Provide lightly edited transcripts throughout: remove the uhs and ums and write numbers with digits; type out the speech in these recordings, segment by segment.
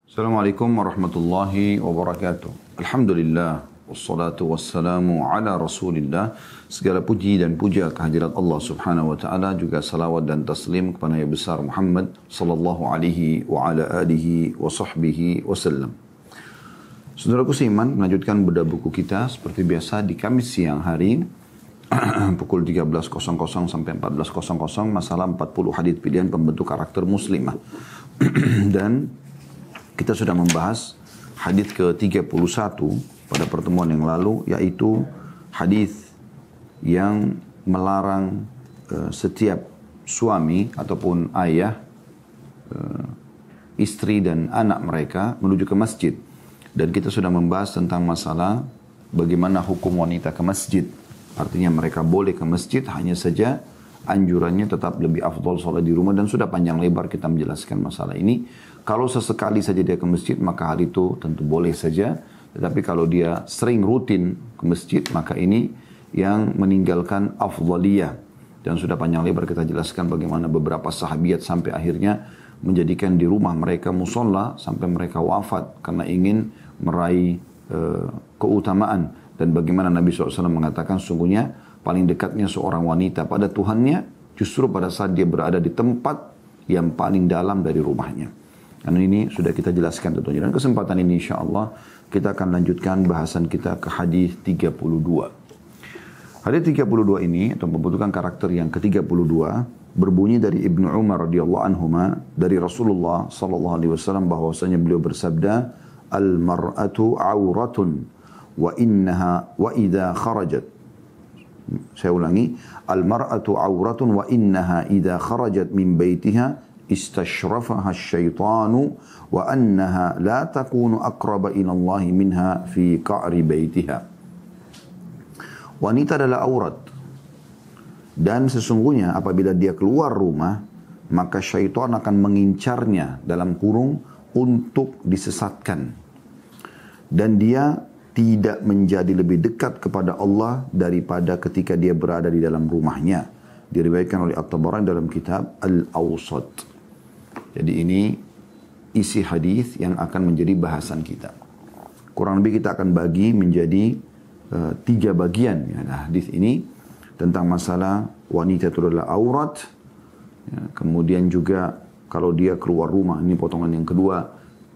Assalamualaikum warahmatullahi wabarakatuh. Alhamdulillah, wassalatu wassalamu ala rasulillah. Segala puji dan puja kehadirat Allah subhanahu wa ta'ala, juga salawat dan taslim kepada Nabi besar Muhammad sallallahu alaihi wa ala alihi wa sahbihi wasallam. Saudaraku seiman, melanjutkan bedah buku kita seperti biasa di Kamis siang hari pukul 13.00 sampai 14.00, masalah 40 hadits pilihan pembentuk karakter muslimah. Dan kita sudah membahas hadits ke-31 pada pertemuan yang lalu, yaitu hadits yang melarang setiap suami ataupun ayah, istri dan anak mereka menuju ke masjid. Dan kita sudah membahas tentang masalah bagaimana hukum wanita ke masjid. Artinya mereka boleh ke masjid, hanya saja anjurannya tetap lebih afdol sholat di rumah, dan sudah panjang lebar kita menjelaskan masalah ini. Kalau sesekali saja dia ke masjid, maka hal itu tentu boleh saja. Tetapi kalau dia sering rutin ke masjid, maka ini yang meninggalkan afdaliyah. Dan sudah panjang lebar kita jelaskan bagaimana beberapa sahabiat sampai akhirnya menjadikan di rumah mereka musola sampai mereka wafat karena ingin meraih keutamaan. Dan bagaimana Nabi SAW mengatakan sungguhnya paling dekatnya seorang wanita pada Tuhannya justru pada saat dia berada di tempat yang paling dalam dari rumahnya. Dan ini sudah kita jelaskan tentunya. Dan kesempatan ini insya Allah kita akan lanjutkan bahasan kita ke hadis 32. Hadis 32 ini atau pembentukan karakter yang ke-32 berbunyi dari Ibnu Umar radhiyallahu anhuma dari Rasulullah sallallahu alaihi wasallam bahwasanya beliau bersabda, "Al-mar'atu 'auratun wa innaha wa idza kharajat." Saya ulangi, "Al-mar'atu 'auratun wa innaha idza kharajat min baitiha istashrafaha asy-syaitanu wa annaha la takunu aqraba ila Allah minha fi qa'ri baitiha." Wanita adalah aurat, dan sesungguhnya apabila dia keluar rumah, maka syaitan akan mengincarnya dalam kurung untuk disesatkan. Dan dia tidak menjadi lebih dekat kepada Allah daripada ketika dia berada di dalam rumahnya. Diriwayatkan oleh At-Tabarani dalam kitab Al-Awsat. Jadi ini isi hadis yang akan menjadi bahasan kita. Kurang lebih kita akan bagi menjadi 3 bagian. Ya, hadis ini tentang masalah wanita itu adalah aurat. Ya, kemudian juga kalau dia keluar rumah, ini potongan yang kedua,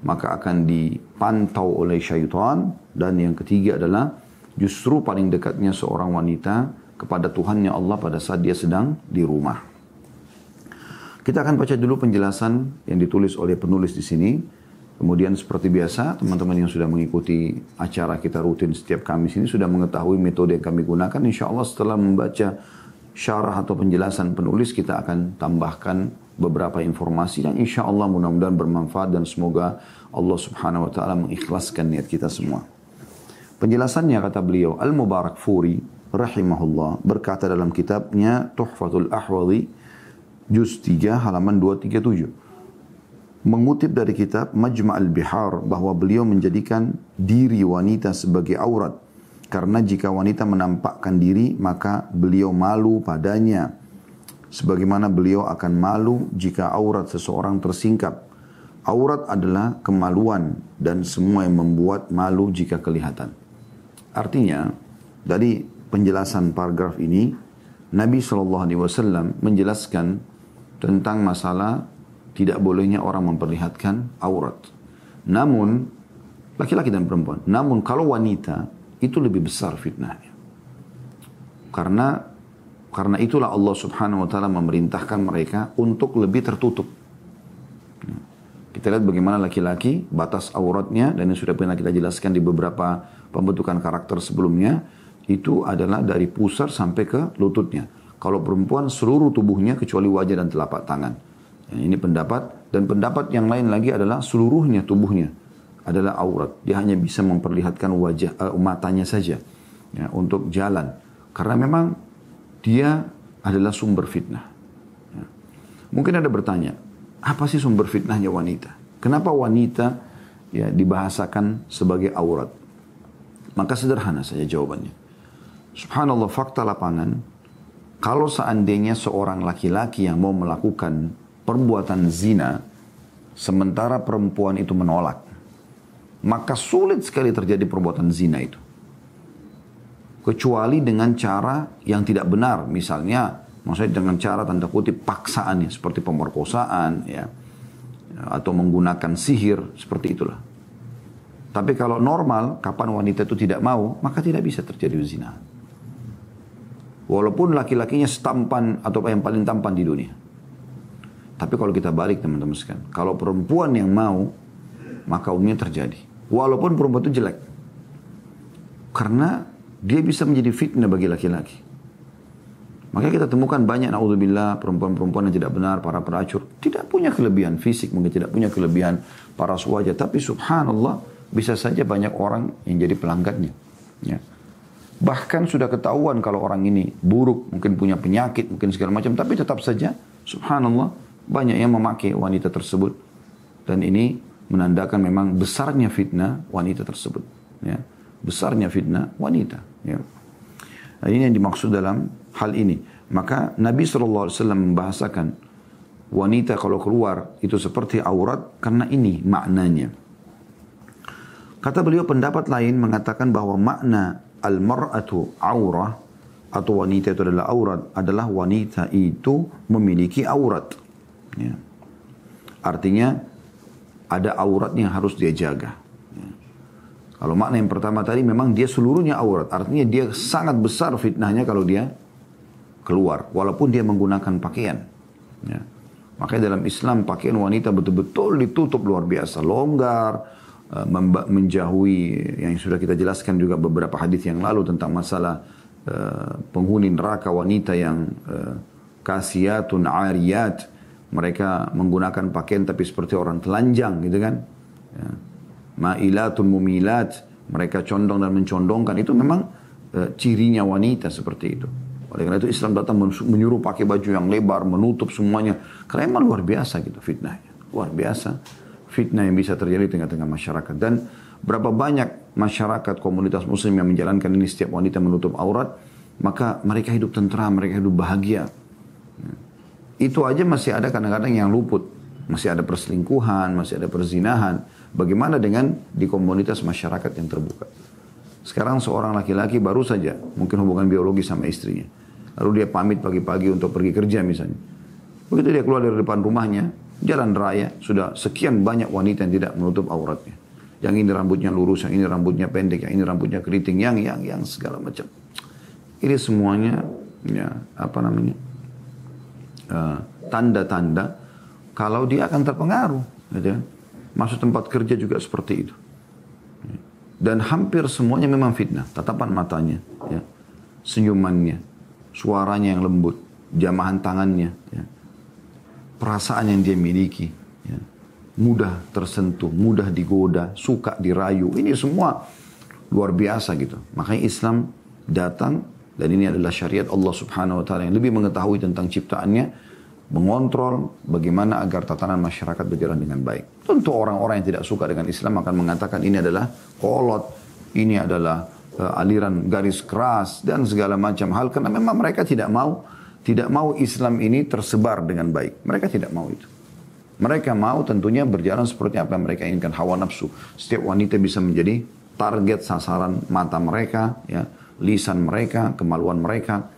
maka akan dipantau oleh syaitan. Dan yang ketiga adalah justru paling dekatnya seorang wanita kepada Tuhannya Allah pada saat dia sedang di rumah. Kita akan baca dulu penjelasan yang ditulis oleh penulis di sini. Kemudian seperti biasa, teman-teman yang sudah mengikuti acara kita rutin setiap Kamis ini sudah mengetahui metode yang kami gunakan. Insya Allah setelah membaca syarah atau penjelasan penulis, kita akan tambahkan beberapa informasi yang insya Allah mudah-mudahan bermanfaat dan semoga Allah subhanahu wa ta'ala mengikhlaskan niat kita semua. Penjelasannya kata beliau, Al-Mubarakfuri rahimahullah berkata dalam kitabnya Tuhfatul Ahwadhi juz 3 halaman 237. Mengutip dari kitab Majma' al-Bihar bahwa beliau menjadikan diri wanita sebagai aurat. Karena jika wanita menampakkan diri maka beliau malu padanya. Sebagaimana beliau akan malu jika aurat seseorang tersingkap. Aurat adalah kemaluan dan semua yang membuat malu jika kelihatan. Artinya, dari penjelasan paragraf ini, Nabi SAW menjelaskan tentang masalah tidak bolehnya orang memperlihatkan aurat. Namun, laki-laki dan perempuan. Namun kalau wanita, itu lebih besar fitnahnya. Karena itulah Allah subhanahu wa ta'ala memerintahkan mereka untuk lebih tertutup. Kita lihat bagaimana laki-laki, batas auratnya, dan yang sudah pernah kita jelaskan di beberapa pembentukan karakter sebelumnya, itu adalah dari pusar sampai ke lututnya. Kalau perempuan, seluruh tubuhnya kecuali wajah dan telapak tangan. Ini pendapat, dan pendapat yang lain lagi adalah seluruhnya tubuhnya adalah aurat. Dia hanya bisa memperlihatkan matanya saja ya, untuk jalan. Karena memang dia adalah sumber fitnah. Ya. Mungkin ada bertanya, apa sih sumber fitnahnya wanita? Kenapa wanita ya dibahasakan sebagai aurat? Maka sederhana saja jawabannya. Subhanallah, fakta lapangan, kalau seandainya seorang laki-laki yang mau melakukan perbuatan zina, sementara perempuan itu menolak, maka sulit sekali terjadi perbuatan zina itu. Kecuali dengan cara yang tidak benar, misalnya, maksudnya dengan cara tanda kutip paksaan, ya, seperti pemerkosaan, ya, atau menggunakan sihir, seperti itulah. Tapi kalau normal, kapan wanita itu tidak mau, maka tidak bisa terjadi zina. Walaupun laki-lakinya setampan atau yang paling tampan di dunia. Tapi kalau kita balik teman-teman sekalian, kalau perempuan yang mau, maka umumnya terjadi. Walaupun perempuan itu jelek. Karena dia bisa menjadi fitnah bagi laki-laki. Makanya kita temukan banyak, naudzubillah, perempuan-perempuan yang tidak benar, para pelacur, tidak punya kelebihan fisik, mungkin tidak punya kelebihan paras wajah, tapi subhanallah, bisa saja banyak orang yang jadi pelanggannya. Ya. Bahkan sudah ketahuan kalau orang ini buruk, mungkin punya penyakit, mungkin segala macam, tapi tetap saja, subhanallah, banyak yang memakai wanita tersebut. Dan ini menandakan memang besarnya fitnah wanita tersebut. Ya. Besarnya fitnah wanita. Ya. Nah, ini yang dimaksud dalam hal ini. Maka Nabi SAW membahasakan wanita kalau keluar itu seperti aurat karena ini maknanya. Kata beliau pendapat lain mengatakan bahwa makna al-mar'atu aurah atau wanita itu adalah aurat adalah wanita itu memiliki aurat. Ya. Artinya ada auratnya yang harus dia jaga. Kalau makna yang pertama tadi memang dia seluruhnya aurat. Artinya dia sangat besar fitnahnya kalau dia keluar. Walaupun dia menggunakan pakaian. Ya. Makanya dalam Islam pakaian wanita betul-betul ditutup luar biasa. Longgar, menjauhi yang sudah kita jelaskan juga beberapa hadis yang lalu tentang masalah penghuni neraka wanita yang kasiyatun ariyat. Mereka menggunakan pakaian tapi seperti orang telanjang gitu kan. Ya. Ma'ilatun mumilat, mereka condong dan mencondongkan, itu memang cirinya wanita seperti itu. Oleh karena itu Islam datang menyuruh pakai baju yang lebar, menutup semuanya. Karena memang luar biasa gitu fitnahnya. Luar biasa fitnah yang bisa terjadi di tengah-tengah masyarakat. Dan berapa banyak masyarakat komunitas muslim yang menjalankan ini, setiap wanita menutup aurat, maka mereka hidup tentram, mereka hidup bahagia. Itu aja masih ada kadang-kadang yang luput. Masih ada perselingkuhan, masih ada perzinahan. Bagaimana dengan di komunitas masyarakat yang terbuka? Sekarang seorang laki-laki baru saja mungkin hubungan biologi sama istrinya. Lalu dia pamit pagi-pagi untuk pergi kerja misalnya. Begitu dia keluar dari depan rumahnya, jalan raya, sudah sekian banyak wanita yang tidak menutup auratnya. Yang ini rambutnya lurus, yang ini rambutnya pendek, yang ini rambutnya keriting, yang segala macam. Ini semuanya ya, tanda-tanda kalau dia akan terpengaruh, gitu ya. Masuk tempat kerja juga seperti itu. Dan hampir semuanya memang fitnah. Tatapan matanya, ya. Senyumannya, suaranya yang lembut, jamahan tangannya, ya. Perasaan yang dia miliki, ya. Mudah tersentuh, mudah digoda, suka dirayu. Ini semua luar biasa gitu. Makanya Islam datang, dan ini adalah syariat Allah Subhanahu Wa Taala yang lebih mengetahui tentang ciptaannya, mengontrol bagaimana agar tatanan masyarakat berjalan dengan baik. Tentu orang-orang yang tidak suka dengan Islam akan mengatakan ini adalah kolot, ini adalah aliran garis keras dan segala macam hal, karena memang mereka tidak mau Islam ini tersebar dengan baik. Mereka tidak mau itu. Mereka mau tentunya berjalan seperti apa yang mereka inginkan, hawa nafsu. Setiap wanita bisa menjadi target sasaran mata mereka, ya, lisan mereka, kemaluan mereka.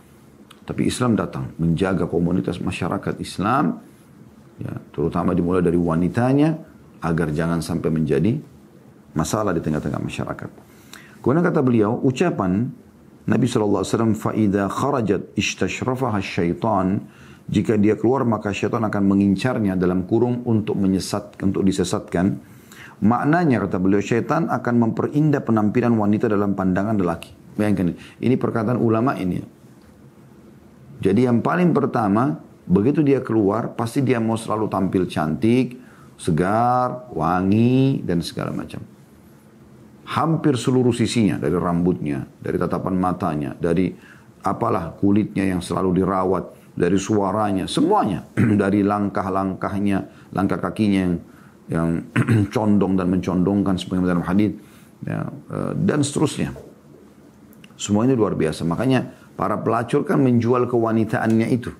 Tapi Islam datang menjaga komunitas masyarakat Islam, ya, terutama dimulai dari wanitanya, agar jangan sampai menjadi masalah di tengah-tengah masyarakat. Kemudian kata beliau, ucapan Nabi SAW, فَإِذَا خَرَجَتْ إِشْتَشْرَفَهَا الشَّيْطَانِ, jika dia keluar maka syaitan akan mengincarnya dalam kurung untuk disesatkan. Maknanya kata beliau, syaitan akan memperindah penampilan wanita dalam pandangan lelaki. Bayangkan, ini perkataan ulama ini. Jadi yang paling pertama, begitu dia keluar, pasti dia mau selalu tampil cantik, segar, wangi, dan segala macam. Hampir seluruh sisinya, dari rambutnya, dari tatapan matanya, dari apalah kulitnya yang selalu dirawat, dari suaranya, semuanya. Dari langkah-langkahnya, langkah kakinya yang condong dan mencondongkan sebagaimana dalam hadis, ya, dan seterusnya. Semuanya luar biasa. Makanya para pelacur kan menjual kewanitaannya itu.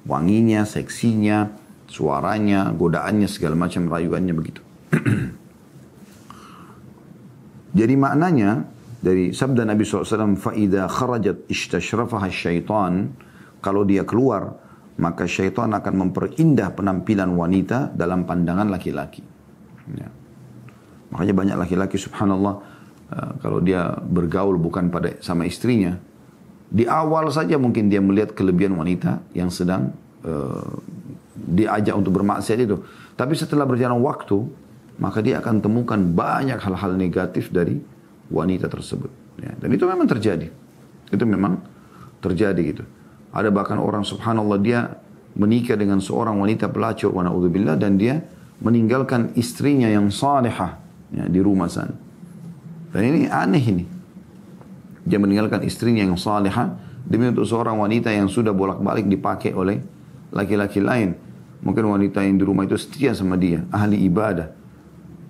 Wanginya, seksinya, suaranya, godaannya, segala macam rayuannya begitu. Jadi maknanya dari sabda Nabi SAW, فَإِذَا خَرَجَتْ إِشْتَشْرَفَهَا الشَّيْطَانِ, kalau dia keluar, maka syaitan akan memperindah penampilan wanita dalam pandangan laki-laki. Ya. Makanya banyak laki-laki subhanallah, kalau dia bergaul bukan sama istrinya, di awal saja mungkin dia melihat kelebihan wanita yang sedang diajak untuk bermaksiat itu. Tapi setelah berjalan waktu, maka dia akan temukan banyak hal-hal negatif dari wanita tersebut. Ya, dan itu memang terjadi. Itu memang terjadi gitu. Ada bahkan orang subhanallah dia menikah dengan seorang wanita pelacur wa na'udzubillah, dan dia meninggalkan istrinya yang salihah ya, di rumah sana. Dan ini aneh ini. Dia meninggalkan istrinya yang salihah demi untuk seorang wanita yang sudah bolak-balik dipakai oleh laki-laki lain. Mungkin wanita yang di rumah itu setia sama dia, ahli ibadah.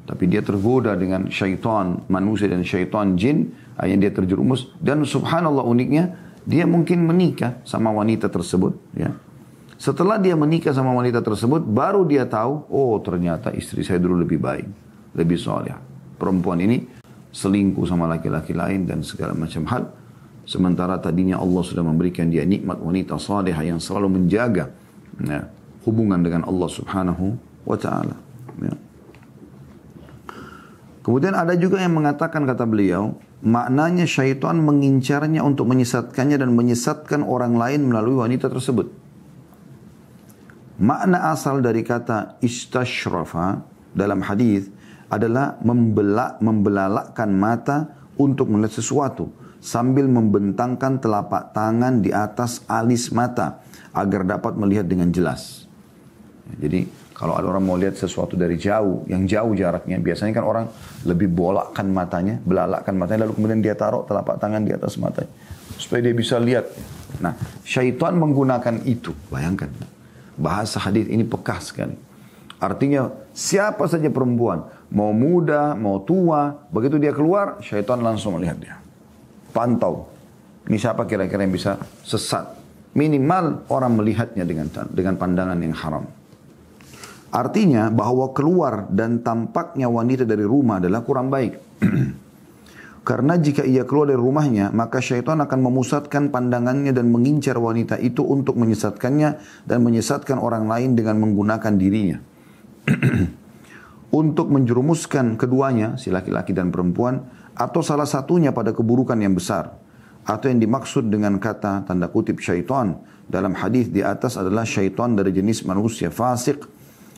Tapi dia tergoda dengan syaitan manusia dan syaitan jin, akhirnya dia terjerumus. Dan subhanallah uniknya, dia mungkin menikah sama wanita tersebut. Ya. Setelah dia menikah sama wanita tersebut, baru dia tahu, oh ternyata istri saya dulu lebih baik, lebih saleh. Perempuan ini selingkuh sama laki-laki lain dan segala macam hal. Sementara tadinya Allah sudah memberikan dia nikmat wanita salihah yang selalu menjaga ya, hubungan dengan Allah subhanahu wa ta'ala. Ya. Kemudian ada juga yang mengatakan, kata beliau, maknanya syaitan mengincarnya untuk menyesatkannya dan menyesatkan orang lain melalui wanita tersebut. Makna asal dari kata istashrafa dalam hadis adalah membelalakkan mata untuk melihat sesuatu sambil membentangkan telapak tangan di atas alis mata agar dapat melihat dengan jelas. Jadi kalau ada orang mau lihat sesuatu dari jauh, yang jauh jaraknya, biasanya kan orang lebih belalakkan matanya, lalu kemudian dia taruh telapak tangan di atas matanya supaya dia bisa lihat. Nah, syaitan menggunakan itu. Bayangkan, bahasa hadis ini pekah sekali. Artinya siapa saja perempuan, mau muda, mau tua, begitu dia keluar, syaitan langsung melihat dia. Pantau. Ini siapa kira-kira yang bisa sesat. Minimal orang melihatnya dengan pandangan yang haram. Artinya bahwa keluar dan tampaknya wanita dari rumah adalah kurang baik. Karena jika ia keluar dari rumahnya, maka syaitan akan memusatkan pandangannya dan mengincar wanita itu untuk menyesatkannya dan menyesatkan orang lain dengan menggunakan dirinya. Untuk menjerumuskan keduanya, si laki-laki dan perempuan, atau salah satunya pada keburukan yang besar. Atau yang dimaksud dengan kata tanda kutip syaitan dalam hadis di atas adalah syaitan dari jenis manusia fasik,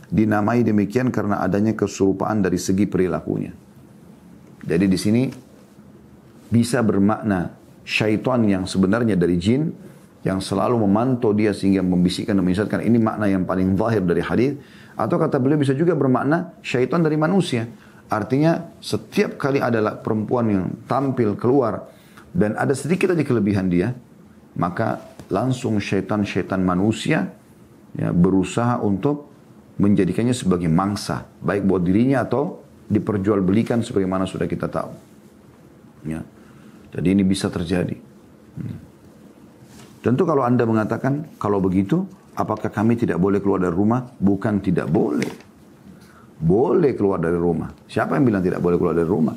dinamai demikian karena adanya keserupaan dari segi perilakunya. Jadi di sini bisa bermakna syaitan yang sebenarnya dari jin yang selalu memantau dia sehingga membisikkan dan menyesatkan. Ini makna yang paling zahir dari hadis. Atau kata beliau bisa juga bermakna syaitan dari manusia. Artinya setiap kali ada perempuan yang tampil keluar dan ada sedikit aja kelebihan dia, maka langsung syaitan-syaitan manusia ya, berusaha untuk menjadikannya sebagai mangsa, baik buat dirinya atau diperjualbelikan sebagaimana sudah kita tahu. Ya. Jadi ini bisa terjadi. Tentu kalau Anda mengatakan, kalau begitu, apakah kami tidak boleh keluar dari rumah? Bukan tidak boleh. Boleh keluar dari rumah. Siapa yang bilang tidak boleh keluar dari rumah?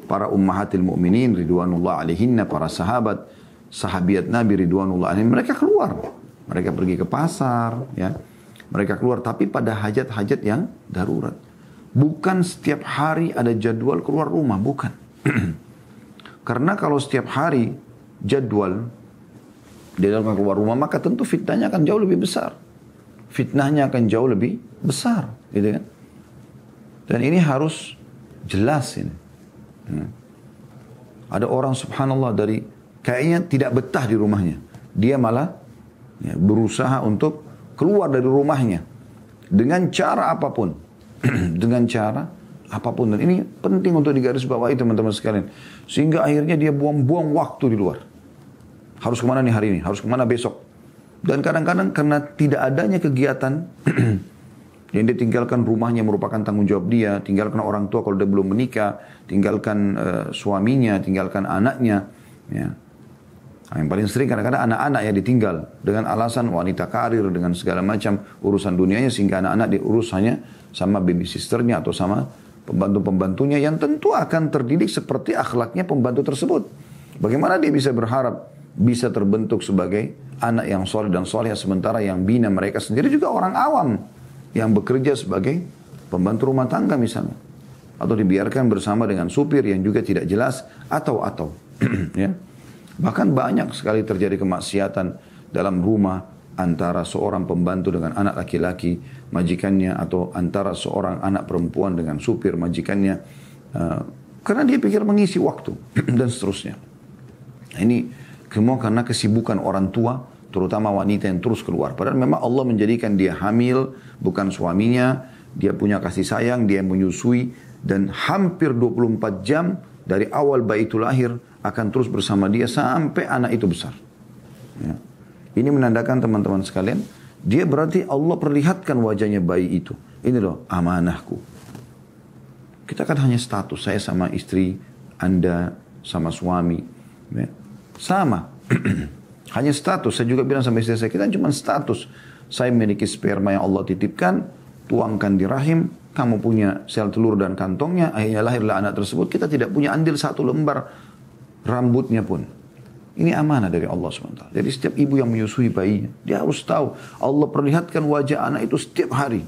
Para ummahatil mu'minin, ridwanullah alaihinna, para sahabat, sahabiat Nabi ridwanullah alaihinna, mereka keluar. Mereka pergi ke pasar, ya. Mereka keluar, tapi pada hajat-hajat yang darurat. Bukan setiap hari ada jadwal keluar rumah, bukan. Karena kalau setiap hari jadwal dia akan keluar rumah, maka tentu fitnahnya akan jauh lebih besar. Fitnahnya akan jauh lebih besar, gitu kan? Dan ini harus jelas ini. Ada orang subhanallah dari kayaknya tidak betah di rumahnya. Dia malah ya, berusaha untuk keluar dari rumahnya dengan cara apapun. Dengan cara apapun. Dan ini penting untuk digarisbawahi teman-teman sekalian. Sehingga akhirnya dia buang-buang waktu di luar. Harus kemana nih hari ini? Harus kemana besok? Dan kadang-kadang karena tidak adanya kegiatan yang dia tinggalkan rumahnya merupakan tanggung jawab dia, tinggalkan orang tua kalau dia belum menikah, tinggalkan suaminya, tinggalkan anaknya. Ya. Nah, yang paling sering kadang-kadang anak-anak yang ditinggal dengan alasan wanita karir dengan segala macam urusan dunianya, sehingga anak-anak diurus hanya sama baby sisternya atau sama pembantu-pembantunya yang tentu akan terdidik seperti akhlaknya pembantu tersebut. Bagaimana dia bisa berharap bisa terbentuk sebagai anak yang soleh dan soleh, sementara yang bina mereka sendiri juga orang awam yang bekerja sebagai pembantu rumah tangga misalnya, atau dibiarkan bersama dengan supir yang juga tidak jelas atau ya. Bahkan banyak sekali terjadi kemaksiatan dalam rumah antara seorang pembantu dengan anak laki-laki majikannya, atau antara seorang anak perempuan dengan supir majikannya, karena dia pikir mengisi waktu dan seterusnya. Nah, ini semua karena kesibukan orang tua, terutama wanita yang terus keluar. Padahal memang Allah menjadikan dia hamil, bukan suaminya, dia punya kasih sayang, dia menyusui, dan hampir 24 jam dari awal bayi itu lahir akan terus bersama dia sampai anak itu besar. Ya. Ini menandakan teman-teman sekalian, dia berarti Allah perlihatkan wajahnya bayi itu. Ini loh amanahku. Kita kan hanya status, saya sama istri, Anda sama suami. Ya. Sama. Hanya status. Saya juga bilang sama istri saya, kita cuma status. Saya memiliki sperma yang Allah titipkan, tuangkan di rahim, kamu punya sel telur dan kantongnya, akhirnya lahirlah anak tersebut. Kita tidak punya andil satu lembar rambutnya pun. Ini amanah dari Allah SWT. Jadi setiap ibu yang menyusui bayinya, dia harus tahu Allah perlihatkan wajah anak itu setiap hari.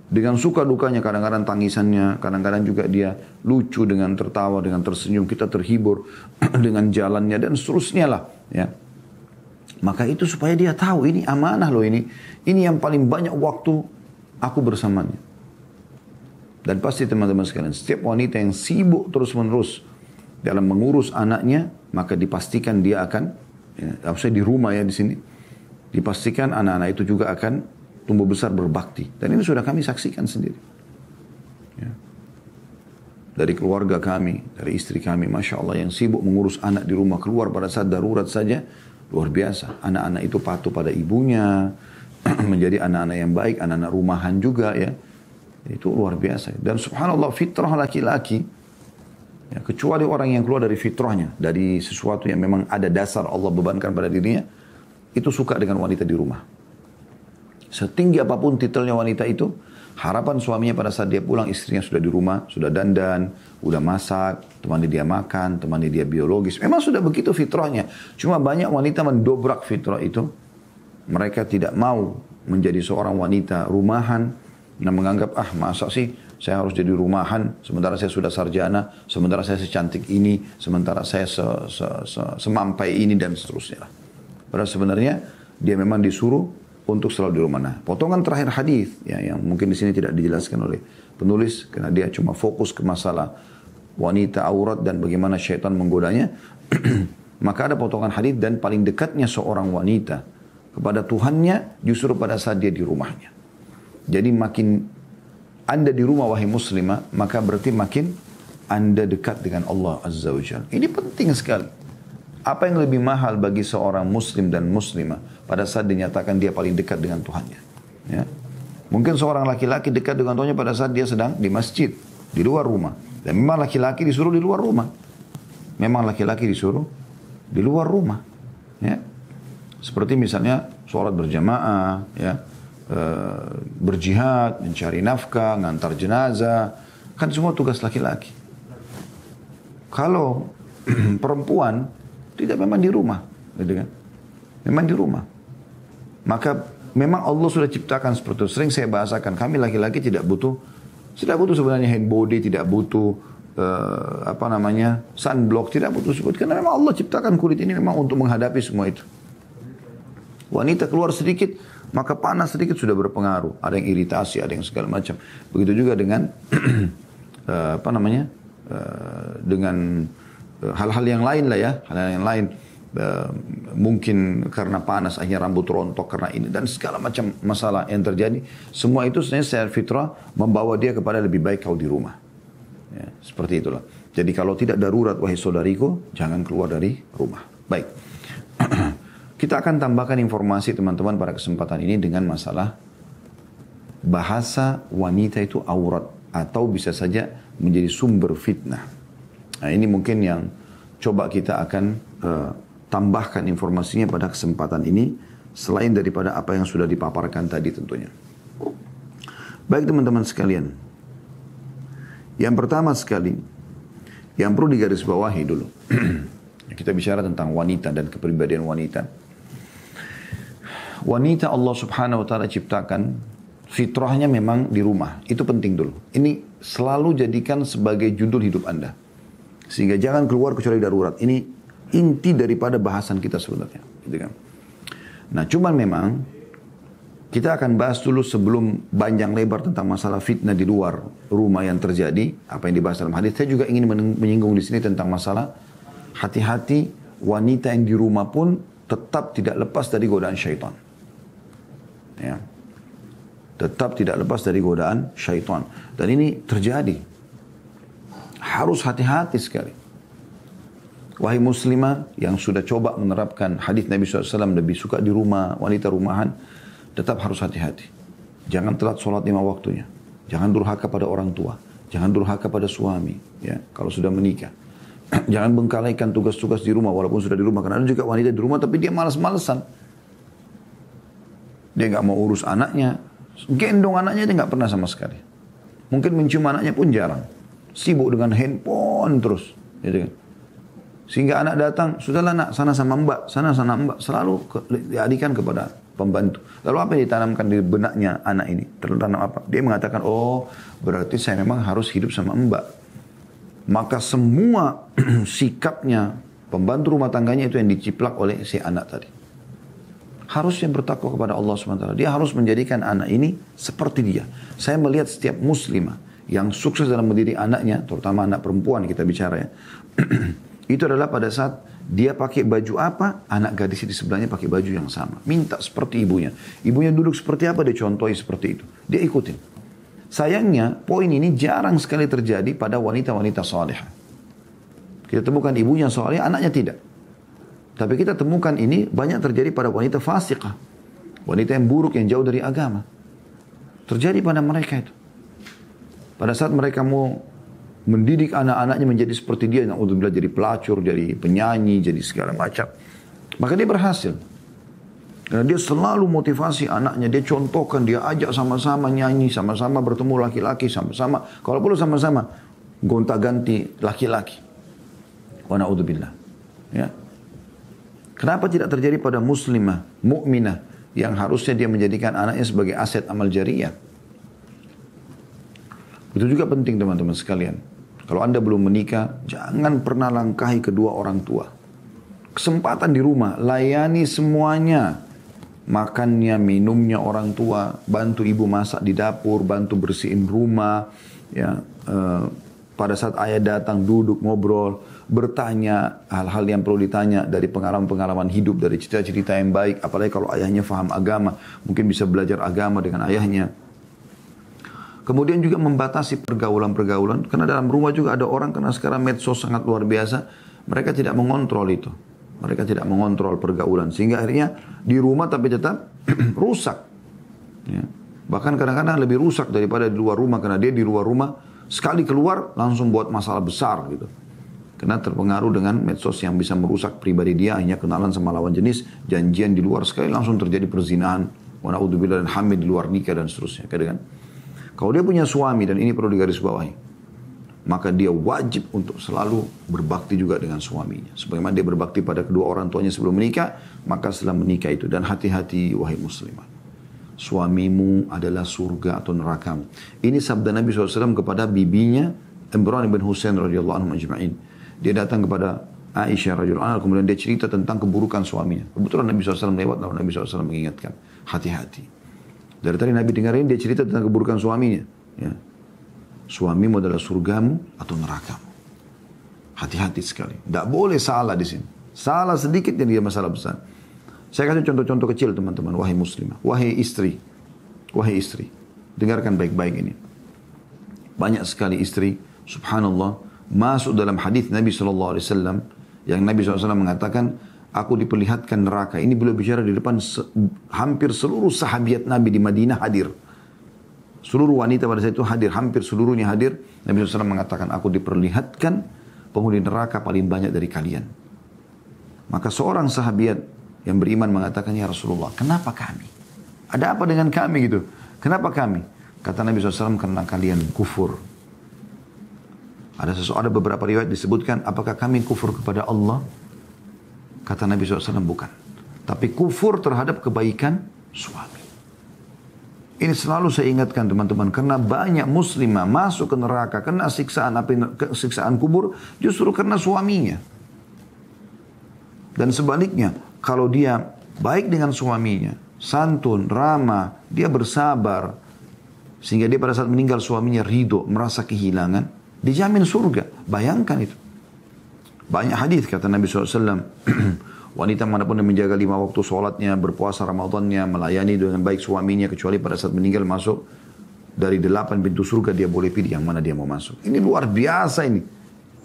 Dengan suka dukanya, kadang-kadang tangisannya, kadang-kadang juga dia lucu dengan tertawa, dengan tersenyum, kita terhibur dengan jalannya dan seterusnya lah. Ya. Maka itu supaya dia tahu ini amanah loh ini. Ini yang paling banyak waktu aku bersamanya. Dan pasti teman-teman sekalian, setiap wanita yang sibuk terus-menerus dalam mengurus anaknya, maka dipastikan dia akan, maksudnya di rumah ya di sini, dipastikan anak-anak itu juga akan tumbuh besar berbakti. Dan ini sudah kami saksikan sendiri. Ya. Dari keluarga kami, dari istri kami, Masya Allah, yang sibuk mengurus anak di rumah, keluar pada saat darurat saja, luar biasa. Anak-anak itu patuh pada ibunya, menjadi anak-anak yang baik, anak-anak rumahan juga ya. Itu luar biasa. Dan subhanallah, fitrah laki-laki, ya, kecuali orang yang keluar dari fitrahnya, dari sesuatu yang memang ada dasar Allah bebankan pada dirinya, itu suka dengan wanita di rumah. Setinggi apapun titelnya wanita itu, harapan suaminya pada saat dia pulang, istrinya sudah di rumah, sudah dandan, sudah masak, temani dia makan, temani dia biologis. Memang sudah begitu fitrahnya. Cuma banyak wanita mendobrak fitrah itu. Mereka tidak mau menjadi seorang wanita rumahan, dan menganggap, masa sih saya harus jadi rumahan, sementara saya sudah sarjana, sementara saya secantik ini, sementara saya semampai ini, dan seterusnya. Padahal sebenarnya dia memang disuruh untuk selalu di rumah. Nah, potongan terakhir hadis ya, yang mungkin di sini tidak dijelaskan oleh penulis, karena dia cuma fokus ke masalah wanita aurat dan bagaimana syaitan menggodanya. Maka ada potongan hadis, dan paling dekatnya seorang wanita kepada Tuhannya justru pada saat dia di rumahnya. Jadi makin Anda di rumah wahai muslimah, maka berarti makin Anda dekat dengan Allah Azza wa Jalla. Ini penting sekali. Apa yang lebih mahal bagi seorang muslim dan muslimah pada saat dinyatakan dia paling dekat dengan Tuhannya? Ya. Mungkin seorang laki-laki dekat dengan Tuhannya pada saat dia sedang di masjid, di luar rumah. Dan memang laki-laki disuruh di luar rumah. Memang laki-laki disuruh di luar rumah. Ya. Seperti misalnya sholat berjamaah, ya. Berjihad, mencari nafkah, ngantar jenazah, kan semua tugas laki-laki. Kalau perempuan tidak, memang di rumah, gitu kan? Memang di rumah. Maka memang Allah sudah ciptakan seperti itu. Sering saya bahasakan, kami laki-laki tidak butuh sebenarnya hand body, tidak butuh sunblock, tidak butuh sebut, karena memang Allah ciptakan kulit ini memang untuk menghadapi semua itu. Wanita keluar sedikit, maka panas sedikit sudah berpengaruh. Ada yang iritasi, ada yang segala macam. Begitu juga dengan dengan hal-hal yang lain lah ya, hal-hal yang lain. Mungkin karena panas akhirnya rambut rontok karena ini dan segala macam masalah yang terjadi. Semua itu sebenarnya secara fitrah membawa dia kepada lebih baik kau di rumah. Ya, seperti itulah. Jadi kalau tidak darurat wahai saudariku, jangan keluar dari rumah. Baik. Kita akan tambahkan informasi teman-teman pada kesempatan ini dengan masalah bahasa wanita itu aurat atau bisa saja menjadi sumber fitnah. Nah, ini mungkin yang coba kita akan tambahkan informasinya pada kesempatan ini, selain daripada apa yang sudah dipaparkan tadi tentunya. Baik teman-teman sekalian, yang pertama sekali, yang perlu digarisbawahi dulu, kita bicara tentang wanita dan kepribadian wanita. Wanita Allah subhanahu wa ta'ala ciptakan, fitrahnya memang di rumah. Itu penting dulu. Ini selalu jadikan sebagai judul hidup Anda. Sehingga jangan keluar kecuali darurat. Ini inti daripada bahasan kita sebenarnya. Gitu kan? Nah cuman memang, kita akan bahas dulu sebelum panjang lebar tentang masalah fitnah di luar rumah yang terjadi. Apa yang dibahas dalam hadis. Saya juga ingin menyinggung di sini tentang masalah hati-hati wanita yang di rumah pun tetap tidak lepas dari godaan syaitan. Ya. Tetap tidak lepas dari godaan syaitan. Dan ini terjadi. Harus hati-hati sekali. Wahai muslimah yang sudah coba menerapkan hadis Nabi SAW lebih suka di rumah, wanita rumahan, tetap harus hati-hati. Jangan telat sholat 5 waktunya. Jangan durhaka pada orang tua. Jangan durhaka pada suami. Ya, kalau sudah menikah. Jangan bengkalaikan tugas-tugas di rumah walaupun sudah di rumah. Karena ada juga wanita di rumah tapi dia malas-malesan. Dia nggak mau urus anaknya. Gendong anaknya dia nggak pernah sama sekali. Mungkin mencium anaknya pun jarang. Sibuk dengan handphone terus. Gitu kan. Sehingga anak datang, sudahlah nak, sana sama mbak, sana sama mbak. Selalu dialihkan kepada pembantu. Lalu apa yang ditanamkan di benaknya anak ini? Tertanam apa? Dia mengatakan, oh berarti saya memang harus hidup sama mbak. Maka semua sikapnya pembantu rumah tangganya itu yang diciplak oleh si anak tadi. Harusnya bertakwa kepada Allah SWT. Dia harus menjadikan anak ini seperti dia. Saya melihat setiap muslimah yang sukses dalam mendidik anaknya, terutama anak perempuan kita bicara ya. Itu adalah pada saat dia pakai baju apa, anak gadis di sebelahnya pakai baju yang sama. Minta seperti ibunya. Ibunya duduk seperti apa, dia contohi seperti itu. Dia ikutin. Sayangnya, poin ini jarang sekali terjadi pada wanita-wanita salihah. Kita temukan ibunya salihah, anaknya tidak. Tapi kita temukan ini banyak terjadi pada wanita fasiqah. Wanita yang buruk, yang jauh dari agama. Terjadi pada mereka itu. Pada saat mereka mau mendidik anak-anaknya menjadi seperti dia, na'udzubillah, jadi pelacur, jadi penyanyi, jadi segala macam. Maka dia berhasil. Karena dia selalu motivasi anaknya, dia contohkan, dia ajak sama-sama nyanyi, sama-sama bertemu laki-laki, sama-sama, kalau perlu sama-sama gonta-ganti laki-laki. Wa na'udzubillah. Ya. Kenapa tidak terjadi pada muslimah, mukminah yang harusnya dia menjadikan anaknya sebagai aset amal jariyah? Itu juga penting teman-teman sekalian. Kalau Anda belum menikah, jangan pernah langkahi kedua orang tua. Kesempatan di rumah, layani semuanya. Makannya, minumnya orang tua, bantu ibu masak di dapur, bantu bersihin rumah. Ya, pada saat ayah datang, duduk, ngobrol, bertanya hal-hal yang perlu ditanya dari pengalaman-pengalaman hidup, dari cerita-cerita yang baik. Apalagi kalau ayahnya faham agama, mungkin bisa belajar agama dengan ayahnya. Kemudian juga membatasi pergaulan-pergaulan. Karena dalam rumah juga ada orang, karena sekarang medsos sangat luar biasa. Mereka tidak mengontrol itu. Mereka tidak mengontrol pergaulan. Sehingga akhirnya di rumah tapi tetap rusak. Ya. Bahkan kadang-kadang lebih rusak daripada di luar rumah. Karena dia di luar rumah, sekali keluar langsung buat masalah besar gitu. Karena terpengaruh dengan medsos yang bisa merusak pribadi dia. Hanya kenalan sama lawan jenis, janjian di luar, sekali langsung terjadi perzinahan. Wa na'udzubillah, dan hamil di luar nikah dan seterusnya. Kan? Kalau dia punya suami, dan ini perlu digarisbawahi, maka dia wajib untuk selalu berbakti juga dengan suaminya. Sebagaimana dia berbakti pada kedua orang tuanya sebelum menikah, maka setelah menikah itu. Dan hati-hati wahai muslimah. Suamimu adalah surga atau nerakamu. Ini sabda Nabi SAW kepada bibinya Imran bin Husain radhiyallahu anhu ajma'in. Dia datang kepada Aisyah radhiyallahu anha, kemudian dia cerita tentang keburukan suaminya. Kebetulan Nabi SAW lewat, lalu Nabi SAW mengingatkan, hati-hati. Dari tadi Nabi dengarin dia cerita tentang keburukan suaminya. Ya. Suamimu adalah surgamu atau nerakamu. Hati-hati sekali. Tidak boleh salah di sini. Salah sedikit yang dia masalah besar. Saya kasih contoh-contoh kecil teman-teman. Wahai muslimah. Wahai istri. Wahai istri. Dengarkan baik-baik ini. Banyak sekali istri. Subhanallah. Masuk dalam hadis Nabi SAW. Yang Nabi SAW mengatakan, aku diperlihatkan neraka. Ini beliau bicara di depan hampir seluruh sahabiat Nabi di Madinah hadir. Seluruh wanita pada saat itu hadir. Hampir seluruhnya hadir. Nabi SAW mengatakan, aku diperlihatkan penghuni neraka paling banyak dari kalian. Maka seorang sahabat yang beriman mengatakan, ya Rasulullah, kenapa kami? Ada apa dengan kami gitu? Kenapa kami? Kata Nabi SAW, karena kalian kufur. Ada beberapa riwayat disebutkan, apakah kami kufur kepada Allah? Kata Nabi SAW, bukan. Tapi kufur terhadap kebaikan suami. Ini selalu saya ingatkan teman-teman, karena banyak muslimah masuk ke neraka, kena siksaan siksaan kubur, justru karena suaminya. Dan sebaliknya, kalau dia baik dengan suaminya, santun, ramah, dia bersabar, sehingga dia pada saat meninggal suaminya ridho, merasa kehilangan, dijamin surga. Bayangkan itu. Banyak hadis kata Nabi SAW, wanita manapun yang menjaga 5 waktu sholatnya, berpuasa Ramadannya, melayani dengan baik suaminya, kecuali pada saat meninggal masuk dari 8 pintu surga, dia boleh pilih yang mana dia mau masuk. Ini luar biasa ini.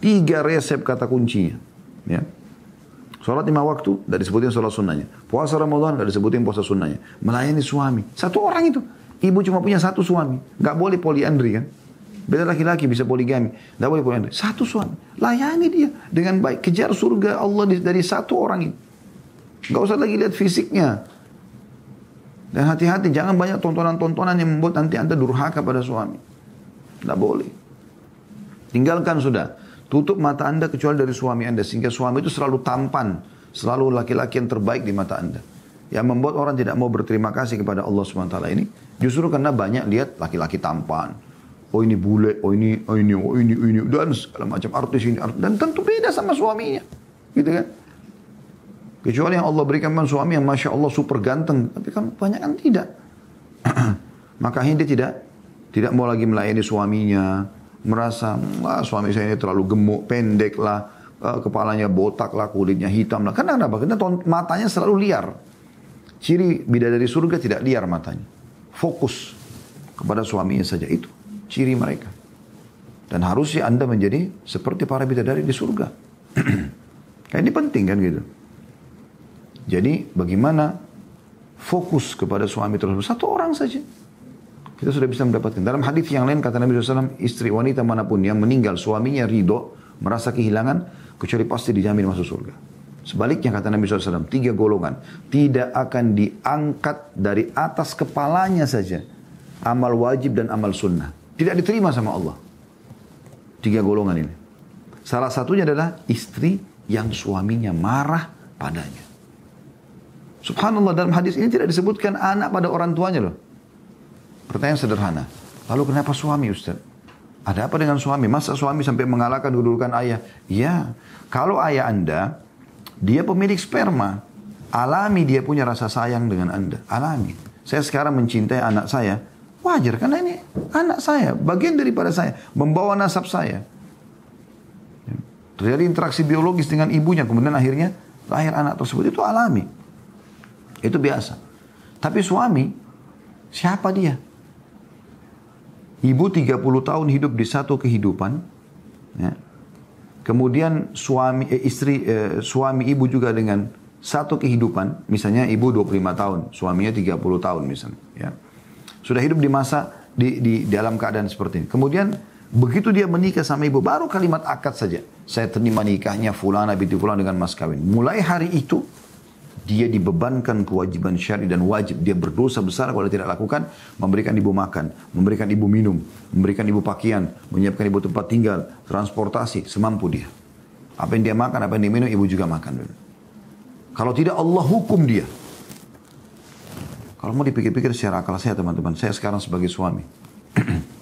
3 resep kata kuncinya. Ya. Sholat 5 waktu, tidak disebutin sholat sunnahnya. Puasa Ramadan, tidak disebutin puasa sunnahnya. Melayani suami. Satu orang itu. Ibu cuma punya satu suami. Nggak boleh poliandri kan. Beda laki-laki bisa poligami. Nggak boleh poliandri. Satu suami. Layani dia dengan baik. Kejar surga Allah dari satu orang itu. Nggak usah lagi lihat fisiknya. Dan hati-hati. Jangan banyak tontonan-tontonan yang membuat nanti Anda durhaka pada suami. Nggak boleh. Tinggalkan sudah. Tutup mata Anda kecuali dari suami Anda. Sehingga suami itu selalu tampan. Selalu laki-laki yang terbaik di mata Anda. Yang membuat orang tidak mau berterima kasih kepada Allah SWT ini. Justru karena banyak lihat laki-laki tampan. Oh ini bule, oh ini. Dan segala macam artis ini. Dan tentu beda sama suaminya. Gitu kan. Kecuali yang Allah berikan suami yang Masya Allah super ganteng. Tapi kan banyak kan tidak. Makanya dia tidak mau lagi melayani suaminya. Merasa, suami saya ini terlalu gemuk, pendek lah, kepalanya botak lah, kulitnya hitam lah. Karena kenapa? Karena matanya selalu liar. Ciri bidadari surga tidak liar matanya. Fokus kepada suaminya saja, itu ciri mereka. Dan harusnya Anda menjadi seperti para bidadari di surga. Ini penting kan gitu. Jadi bagaimana fokus kepada suami tersebut? Satu orang saja. Kita sudah bisa mendapatkan. Dalam hadis yang lain kata Nabi SAW, istri wanita manapun yang meninggal suaminya ridho, merasa kehilangan, kecuali pasti dijamin masuk surga. Sebaliknya kata Nabi SAW, 3 golongan tidak akan diangkat dari atas kepalanya saja. Amal wajib dan amal sunnah. Tidak diterima sama Allah. 3 golongan ini. Salah satunya adalah istri yang suaminya marah padanya. Subhanallah, dalam hadis ini tidak disebutkan anak pada orang tuanya loh. Pertanyaan sederhana. Lalu kenapa suami Ustaz? Ada apa dengan suami? Masa suami sampai mengalahkan kedudukan ayah? Ya, kalau ayah Anda, dia pemilik sperma. Alami dia punya rasa sayang dengan Anda. Alami. Saya sekarang mencintai anak saya. Wajar, karena ini anak saya. Bagian daripada saya. Membawa nasab saya. Terjadi interaksi biologis dengan ibunya. Kemudian akhirnya lahir anak tersebut. Itu alami. Itu biasa. Tapi suami, siapa dia? Ibu 30 tahun hidup di satu kehidupan. Ya. Kemudian suami ibu juga dengan satu kehidupan. Misalnya ibu 25 tahun, suaminya 30 tahun misalnya. Ya. Sudah hidup di masa di dalam keadaan seperti ini. Kemudian begitu dia menikah sama ibu, baru kalimat akad saja. Saya terima nikahnya fulana binti fulan dengan mas kawin. Mulai hari itu dia dibebankan kewajiban syar'i dan wajib. Dia berdosa besar kalau tidak lakukan. Memberikan ibu makan, memberikan ibu minum, memberikan ibu pakaian, menyiapkan ibu tempat tinggal, transportasi, semampu dia. Apa yang dia makan, apa yang dia minum, ibu juga makan. Kalau tidak Allah hukum dia. Kalau mau dipikir-pikir secara akal saya teman-teman. Saya sekarang sebagai suami.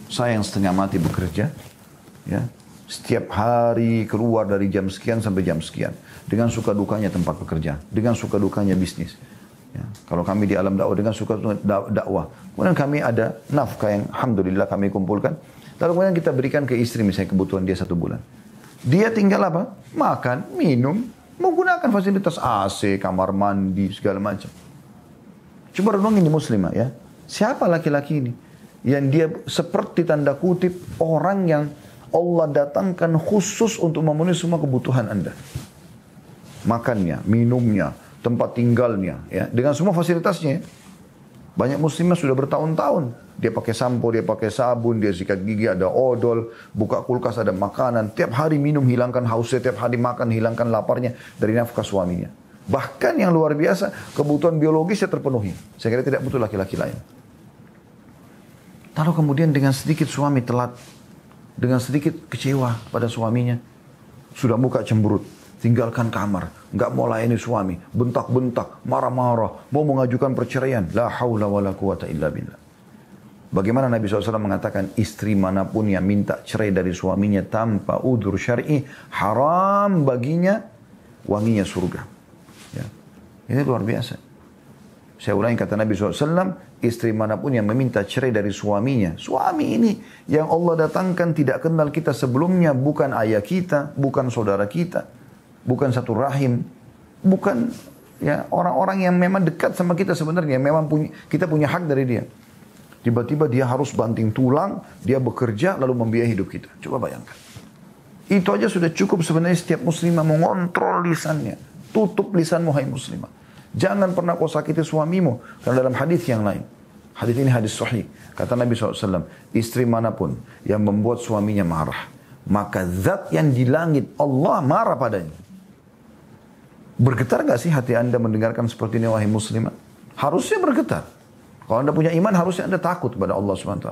Saya yang setengah mati bekerja. Ya. Setiap hari keluar dari jam sekian sampai jam sekian. Dengan suka dukanya tempat bekerja. Dengan suka dukanya bisnis. Ya. Kalau kami di alam dakwah, dengan suka dakwah. Kemudian kami ada nafkah yang alhamdulillah kami kumpulkan. Lalu kemudian kita berikan ke istri misalnya kebutuhan dia 1 bulan. Dia tinggal apa? Makan, minum, menggunakan fasilitas AC, kamar mandi, segala macam. Coba renungin di muslimah ya. Siapa laki-laki ini? Yang dia seperti tanda kutip orang yang Allah datangkan khusus untuk memenuhi semua kebutuhan Anda. Makannya, minumnya, tempat tinggalnya, ya, dengan semua fasilitasnya. Banyak muslimah sudah bertahun-tahun. Dia pakai sampo, dia pakai sabun, dia sikat gigi, ada odol, buka kulkas ada makanan. Tiap hari minum, hilangkan hausnya, tiap hari makan, hilangkan laparnya dari nafkah suaminya. Bahkan yang luar biasa, kebutuhan biologisnya terpenuhi. Saya kira tidak butuh laki-laki lain. Lalu kemudian dengan sedikit suami telat, dengan sedikit kecewa pada suaminya, sudah muka cemberut, tinggalkan kamar, nggak mau layani suami, bentak-bentak, marah-marah, mau mengajukan perceraian. La haula wa la quwata illa billah. Bagaimana Nabi SAW mengatakan istri manapun yang minta cerai dari suaminya tanpa udzur syar'i, haram baginya wanginya surga. Ya. Ini luar biasa. Saya ulangi kata Nabi SAW, istri manapun yang meminta cerai dari suaminya. Suami ini yang Allah datangkan tidak kenal kita sebelumnya. Bukan ayah kita, bukan saudara kita, bukan satu rahim. Bukan ya orang-orang yang memang dekat sama kita sebenarnya. Memang kita punya hak dari dia. Tiba-tiba dia harus banting tulang, dia bekerja lalu membiayai hidup kita. Coba bayangkan. Itu aja sudah cukup sebenarnya setiap muslimah mengontrol lisannya. Tutup lisanmu hai muslimah. Jangan pernah kau sakiti suamimu. Karena dalam hadis yang lain. Hadis ini hadis sahih. Kata Nabi SAW. Istri manapun yang membuat suaminya marah. Maka zat yang di langit Allah marah padanya. Bergetar gak sih hati anda mendengarkan seperti ini wahai muslimah? Harusnya bergetar. Kalau anda punya iman harusnya anda takut kepada Allah SWT.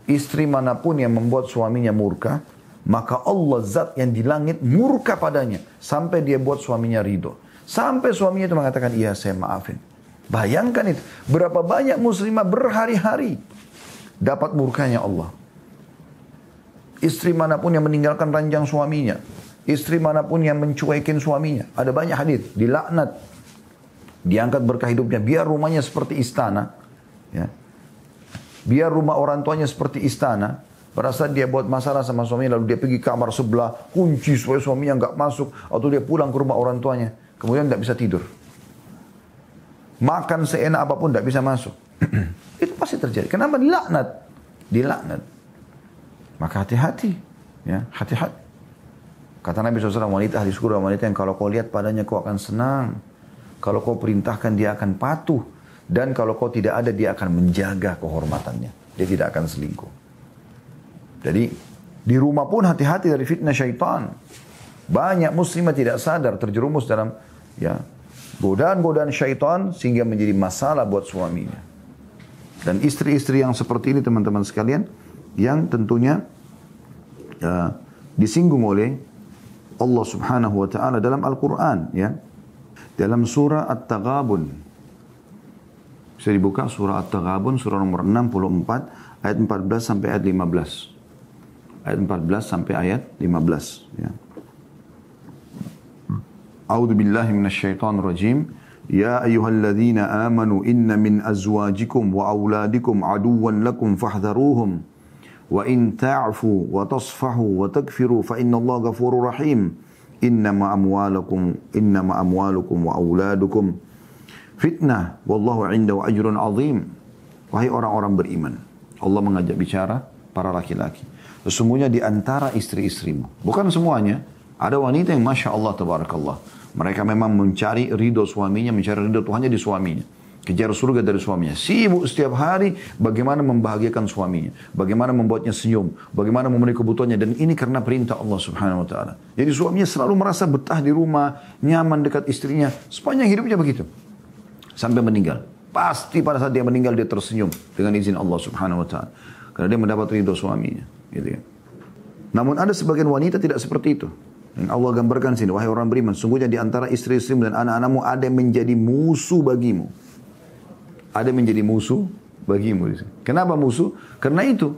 Istri manapun yang membuat suaminya murka. Maka Allah zat yang di langit murka padanya. Sampai dia buat suaminya ridho. Sampai suaminya itu mengatakan, iya saya maafin. Bayangkan itu. Berapa banyak muslimah berhari-hari dapat murkanya Allah. Istri manapun yang meninggalkan ranjang suaminya. Istri manapun yang mencuekin suaminya. Ada banyak hadis dilaknat. Diangkat berkah hidupnya. Biar rumahnya seperti istana. Ya. Biar rumah orang tuanya seperti istana. Pada saat dia buat masalah sama suaminya. Lalu dia pergi kamar sebelah. Kunci supaya suaminya nggak masuk. Atau dia pulang ke rumah orang tuanya. Kemudian tidak bisa tidur. Makan seenak apapun tidak bisa masuk. Itu pasti terjadi. Kenapa? Dilaknat. Dilaknat. Maka hati-hati. Ya, hati-hati. Kata Nabi SAW, wanita ahli surga, wanita yang kalau kau lihat padanya kau akan senang. Kalau kau perintahkan dia akan patuh. Dan kalau kau tidak ada dia akan menjaga kehormatannya. Dia tidak akan selingkuh. Jadi di rumah pun hati-hati dari fitnah syaitan. Banyak muslimah tidak sadar terjerumus dalam ya godaan-godaan syaitan sehingga menjadi masalah buat suaminya. Dan istri-istri yang seperti ini teman-teman sekalian yang tentunya disinggung oleh Allah Subhanahu wa taala dalam Al-Qur'an ya. Dalam surah At-Taghabun. Bisa dibuka surah At-Taghabun surah nomor 64 ayat 14 sampai ayat 15. Ayat 14 sampai ayat 15 ya. A'udzu billahi minasyaitonir rajim. Ya ayyuhalladzina amanu inna min azwajikum wa auladikum aduwwan lakum fahdharuhum wa in ta'fu wa tasfahu wa taghfiru fa innallaha ghafurur rahim. Innama amwalukum wa auladukum fitnah wallahu 'indahu ajrun 'azim. Wahai orang-orang beriman, Allah mengajak bicara para laki-laki. Sesungguhnya di antara istri-istrimu, bukan semuanya, ada wanita yang Masya Allah, Tabarakallah. Mereka memang mencari ridho suaminya, mencari ridho Tuhannya di suaminya. Kejar surga dari suaminya. Sibuk setiap hari bagaimana membahagiakan suaminya. Bagaimana membuatnya senyum. Bagaimana memenuhi kebutuhannya. Dan ini karena perintah Allah Subhanahu Wa Taala. Jadi suaminya selalu merasa betah di rumah, nyaman dekat istrinya. Sepanjang hidupnya begitu. Sampai meninggal. Pasti pada saat dia meninggal dia tersenyum dengan izin Allah Subhanahu Wa Taala. Karena dia mendapat ridho suaminya. Gitu ya. Namun ada sebagian wanita tidak seperti itu. Yang Allah gambarkan sini, wahai orang beriman, sungguhnya di antara istri-istrimu dan anak-anakmu ada yang menjadi musuh bagimu. Ada yang menjadi musuh bagimu. Kenapa musuh? Karena itu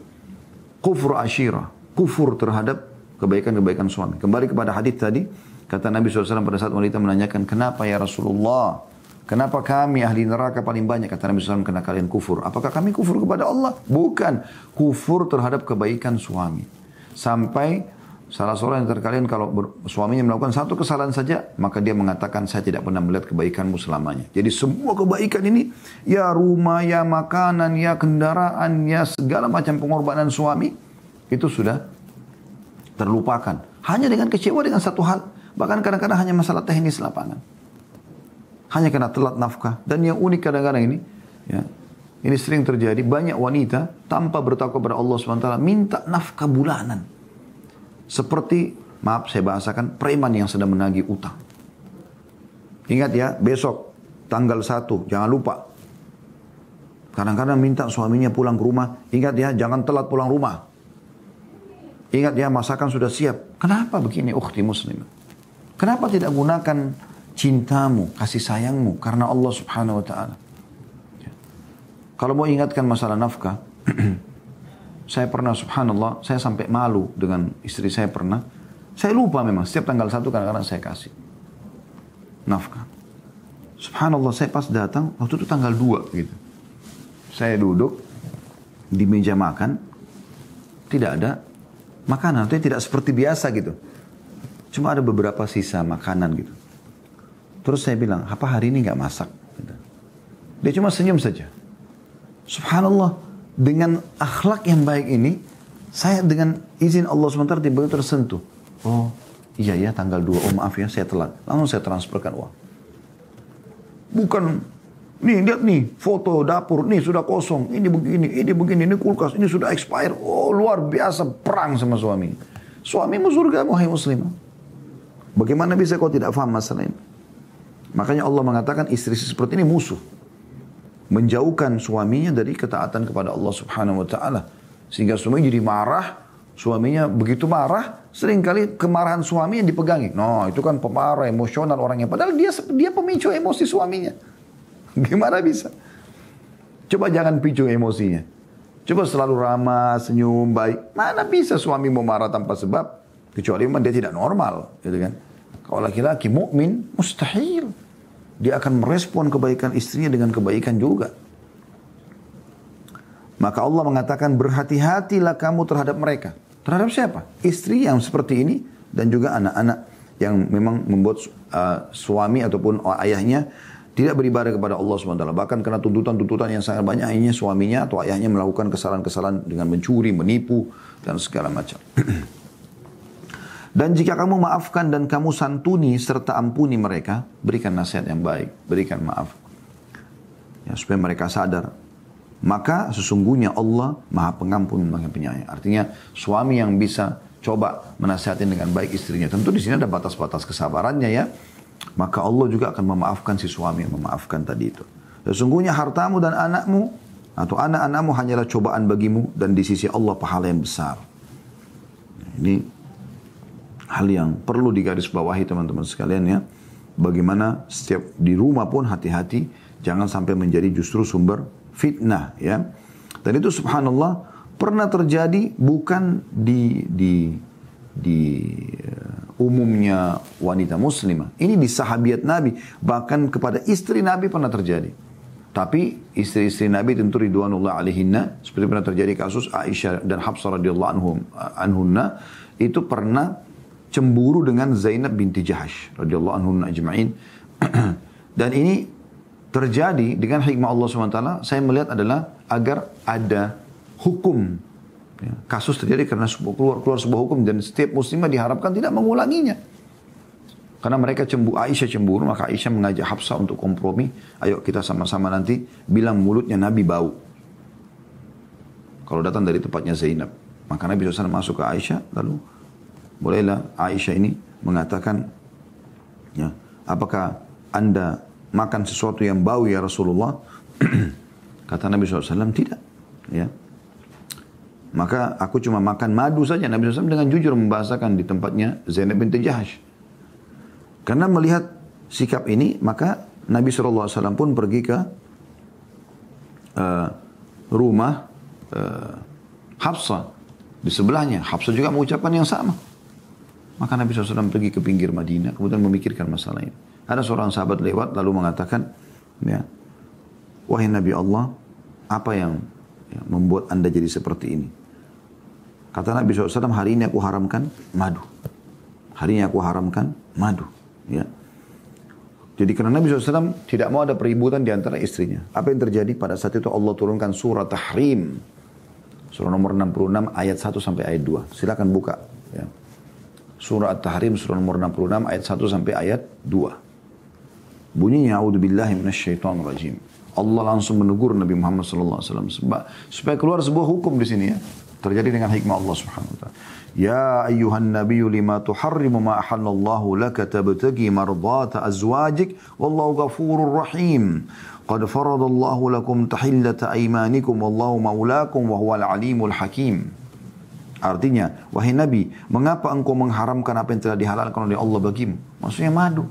kufur asyirah, kufur terhadap kebaikan-kebaikan suami. Kembali kepada hadis tadi, kata Nabi SAW pada saat wanita menanyakan, kenapa ya Rasulullah? Kenapa kami ahli neraka paling banyak? Kata Nabi SAW, karena kalian kufur. Apakah kami kufur kepada Allah? Bukan. Kufur terhadap kebaikan suami. Sampai salah seorang yang kalian kalau suaminya melakukan satu kesalahan saja, maka dia mengatakan saya tidak pernah melihat kebaikanmu selamanya. Jadi semua kebaikan ini, ya rumah, ya makanan, ya kendaraan, ya segala macam pengorbanan suami, itu sudah terlupakan. Hanya dengan kecewa dengan satu hal, bahkan kadang-kadang hanya masalah teknis lapangan. hanya karena telat nafkah. Dan yang unik kadang-kadang ini, ya, ini sering terjadi, banyak wanita tanpa bertakwa kepada Allah SWT minta nafkah bulanan. Seperti, maaf saya bahasakan, preman yang sedang menagih utang. Ingat ya, besok tanggal 1, jangan lupa. Kadang-kadang minta suaminya pulang ke rumah, ingat ya, jangan telat pulang rumah. Ingat ya, masakan sudah siap. Kenapa begini, ukhti muslimah? Kenapa tidak gunakan cintamu, kasih sayangmu karena Allah Subhanahu wa taala? Ya. Kalau mau ingatkan masalah nafkah, saya pernah, subhanallah, saya sampai malu dengan istri saya pernah. Saya lupa memang, setiap tanggal 1 kadang-kadang saya kasih nafkah. Subhanallah, saya pas datang, waktu itu tanggal 2 gitu. Saya duduk di meja makan, tidak ada makanan, itu tidak seperti biasa gitu. Cuma ada beberapa sisa makanan gitu. Terus saya bilang, apa hari ini nggak masak? Gitu. Dia cuma senyum saja. Subhanallah, dengan akhlak yang baik ini, saya dengan izin Allah SWT tiba-tiba tersentuh. Oh iya ya, tanggal 2, oh maaf ya saya telat. Langsung saya transferkan uang. Bukan, nih lihat nih, foto dapur, nih sudah kosong, ini begini, ini kulkas, ini sudah expire. Oh luar biasa, perang sama suami. Suamimu surga, wahai muslimah. Bagaimana bisa kau tidak faham masalah ini? Makanya Allah mengatakan istri seperti ini musuh. Menjauhkan suaminya dari ketaatan kepada Allah Subhanahu wa taala. Sehingga suaminya jadi marah, suaminya begitu marah, seringkali kemarahan suami yang dipegangi. No, itu kan pemarah, emosional orangnya. Padahal dia pemicu emosi suaminya. Gimana bisa? Coba jangan picu emosinya. Coba selalu ramah, senyum, baik. Mana bisa suami mau marah tanpa sebab? Kecuali memang dia tidak normal, gitu kan? Kalau laki-laki mukmin mustahil. Dia akan merespon kebaikan istrinya dengan kebaikan juga. Maka Allah mengatakan berhati-hatilah kamu terhadap mereka. Terhadap siapa? Istri yang seperti ini dan juga anak-anak yang memang membuat suami ataupun ayahnya tidak beribadah kepada Allah SWT. Bahkan karena tuntutan-tuntutan yang sangat banyak, akhirnya suaminya atau ayahnya melakukan kesalahan-kesalahan dengan mencuri, menipu, dan segala macam. Dan jika kamu maafkan dan kamu santuni serta ampuni mereka, berikan nasihat yang baik, berikan maaf. Ya, supaya mereka sadar. Maka sesungguhnya Allah Maha Pengampun, Maha Penyayang. Artinya suami yang bisa coba menasihatin dengan baik istrinya. Tentu di sini ada batas-batas kesabarannya ya. Maka Allah juga akan memaafkan si suami yang memaafkan tadi itu. Sesungguhnya hartamu dan anakmu atau anak-anakmu hanyalah cobaan bagimu dan di sisi Allah pahala yang besar. Ini hal yang perlu digarisbawahi teman-teman sekalian ya. Bagaimana setiap di rumah pun hati-hati jangan sampai menjadi justru sumber fitnah ya. Dan itu subhanallah pernah terjadi bukan di umumnya wanita muslimah. Ini di sahabiat Nabi, bahkan kepada istri Nabi pernah terjadi. Tapi istri-istri Nabi tentu ridwanullah alaihinna, seperti pernah terjadi kasus Aisyah dan Hafsah radhiyallahu anhunna, itu pernah cemburu dengan Zainab binti Jahash radhiyallahu anhunna ajma'in. Dan ini terjadi dengan hikmah Allah SWT, saya melihat adalah agar ada hukum. Ya, kasus terjadi karena keluar sebuah hukum dan setiap muslimah diharapkan tidak mengulanginya. Karena mereka Aisyah cemburu, maka Aisyah mengajak Hafsah untuk kompromi. Ayo kita sama-sama nanti bilang mulutnya Nabi bau. Kalau datang dari tempatnya Zainab. Maka Nabi SAW masuk ke Aisyah, lalu bolehlah Aisyah ini mengatakan, ya, apakah anda makan sesuatu yang bau ya Rasulullah? Kata Nabi SAW, tidak. Ya. Maka aku cuma makan madu saja. Nabi SAW dengan jujur membahasakan di tempatnya Zainab binti Jahash. Karena melihat sikap ini, maka Nabi SAW pun pergi ke rumah Hafsah. Di sebelahnya, Hafsah juga mengucapkan yang sama. Maka Nabi SAW pergi ke pinggir Madinah, kemudian memikirkan masalah ini. Ada seorang sahabat lewat, lalu mengatakan, ya, wahai Nabi Allah, apa yang membuat anda jadi seperti ini? Kata Nabi SAW, hari ini aku haramkan madu. Hari ini aku haramkan madu. Ya. Jadi karena Nabi SAW tidak mau ada peributan di antara istrinya. Apa yang terjadi? Pada saat itu Allah turunkan surah Tahrim. Surah nomor 66 ayat 1 sampai ayat 2. Silakan buka. Ya. Surah At-Tahrim surah nomor 66 ayat 1 sampai ayat 2. Bunyinya a'udzubillahi minasyaitonirrajim. Allah langsung menegur Nabi Muhammad SAW supaya keluar sebuah hukum di sini ya. Terjadi dengan hikmah Allah Subhanahu wa taala. Ya ayyuhan nabiyyu lima tuharrimu ma ahallallahu laka tabtagi mardata azwajik wallahu ghafurur rahim. Qad faradallahu lakum tahillata aymanikum wallahu maulakum wa huwal alimul hakim. Artinya, wahai Nabi, mengapa engkau mengharamkan apa yang telah dihalalkan oleh Allah bagimu? Maksudnya madu.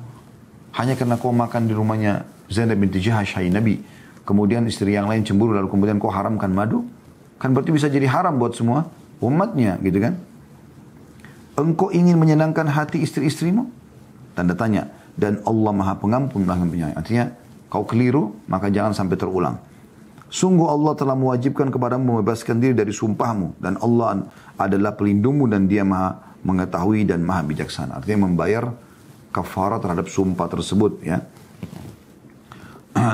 Hanya karena kau makan di rumahnya Zainab binti Jahash, hai Nabi. Kemudian istri yang lain cemburu lalu kemudian kau haramkan madu? Kan berarti bisa jadi haram buat semua umatnya, gitu kan? Engkau ingin menyenangkan hati istri-istrimu? Tanda tanya. Dan Allah Maha Pengampun, Maha Penyayang. Artinya, kau keliru, maka jangan sampai terulang. Sungguh Allah telah mewajibkan kepadamu membebaskan diri dari sumpahmu. Dan Allah adalah pelindungmu dan Dia Maha mengetahui dan Maha bijaksana. Artinya membayar kafarah terhadap sumpah tersebut, ya.